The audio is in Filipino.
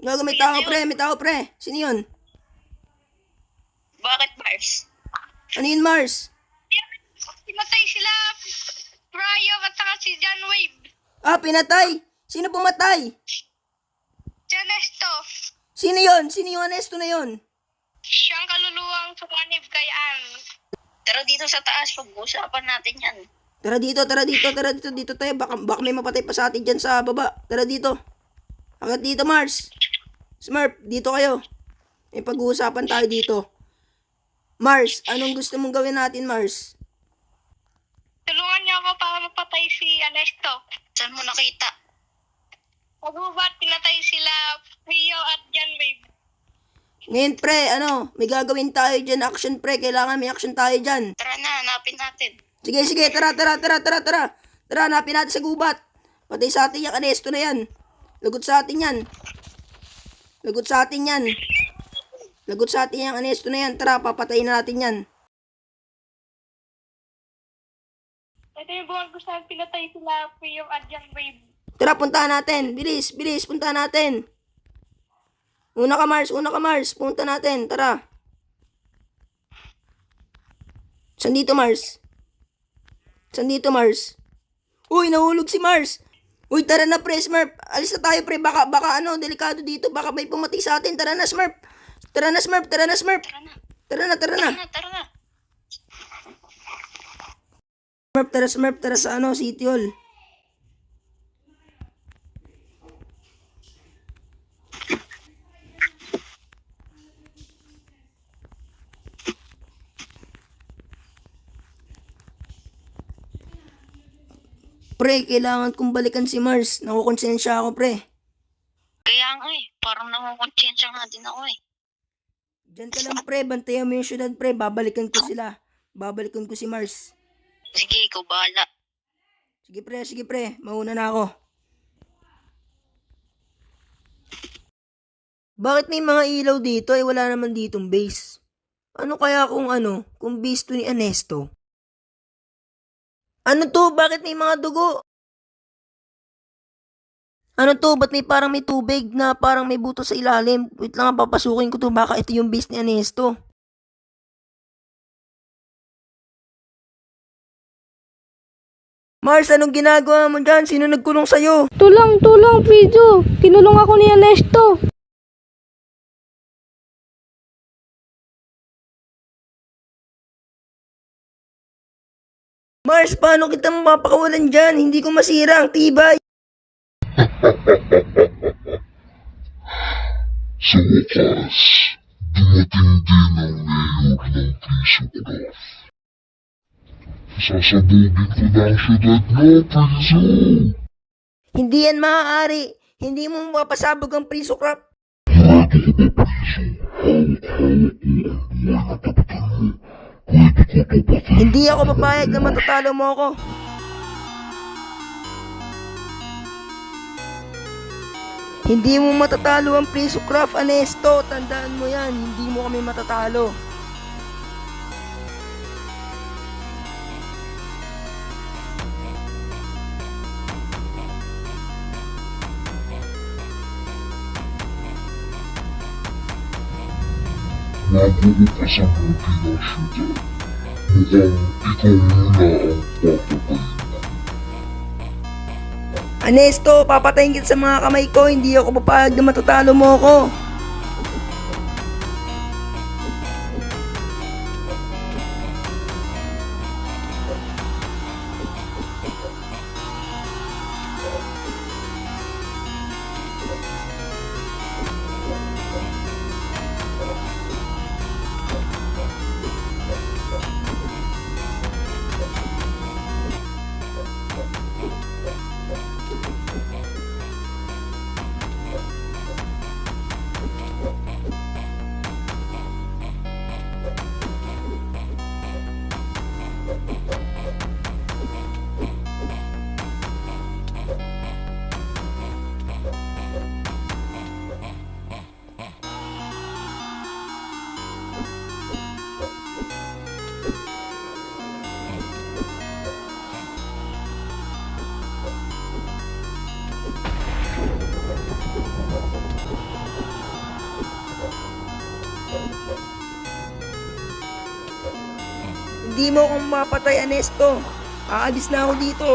Gago, may Yan tao na yun. pre, may tao pre. Sino yun? Bakit, Mars? Ano yun, Mars? Pinatay sila, Brian at saka si John Wave. Ah, pinatay. Sino pumatay? John Esto. Sino yun? Sino yung honesto na yun? Siyang kaluluwang sumanib kay Ann. Tara dito sa taas, pag-uusapan natin yan. Tara dito, dito tayo. Baka may mapatay pa sa atin dyan sa baba. Tara dito. Hanggat dito, Mars. Smurf, dito kayo. May pag-uusapan tayo dito. Mars, anong gusto mong gawin natin, Mars? Tulungan niyo ako para mapatay si Anesto. Saan mo nakita? Magubat, pinatay sila Rio at John Wave. Ngayon, pre, may gagawin tayo dyan. Action, pre. Kailangan may action tayo dyan. Tara na, hanapin natin. Sige, tara. Tara, hanapin natin sa gubat. Patay sa atin yung anesto na yan. Lagot sa atin yan. Lagot sa atin yung anesto na yan. Tara, papatayin na natin yan. Ito yung buwan ko saan pinatay sila Rio at John Wave. Tara, puntahan natin. Bilis, puntahan natin. Una ka, Mars. Punta natin, tara. Saan dito, Mars? Uy, nahulog si Mars. Uy, tara na, pre, Smurf. Alis na tayo, pre. Baka, delikado dito. Baka may pumatay sa atin. Tara na, Smurf. Tara na. Smurf, tara sa City Hall. Pre, kailangan kong balikan si Mars. Nakukonsensya ako, pre. Kaya nga parang nakukonsensya nga din ako Diyan ka lang, pre. Bantayan mo yung syudad, pre. Babalikan ko sila. Babalikan ko si Mars. Sige, ikaw bahala. Sige, pre. Mauna na ako. Bakit may mga ilaw dito ay wala naman ditong base? Ano kaya kung base to ni Anesto? Ano to? Bakit may mga dugo? Ano to? Ba't parang may tubig na parang may buto sa ilalim? Wait lang, papasukin ko to. Baka ito yung base ni Anesto. Mars, anong ginagawa mo dyan? Sino nagkulong sa'yo? Tulong, Pijo. Kinulong ako ni Ernesto. Mars, paano kita mapapakawalan dyan? Hindi ko masira ang tibay. Sa wakas, dumating din ang mayor ng Prisocraft. Sasabugin ko na ang syudad niyo, Priso! Hindi yan maaari. Hindi mo mapapasabog ang Prisocraft. Sigurado ko ba, Priso? Hawak-hawak ko ang buhay ng kapitan mo. Pwede ko to pati. Hindi ako papayag na matatalo mo ako. Hindi mo matatalo ang Prisocraft, Anesto. Tandaan mo yan. Hindi mo kami matatalo. Bago ko pasamutin ang syudad, mukhang ikaw muna ang papatayin. Anesto, papatayin kita sa mga kamay ko. Hindi ako papayag na matatalo mo ako. Hindi mo akong mapatay, Ernesto. Aalis na ako dito.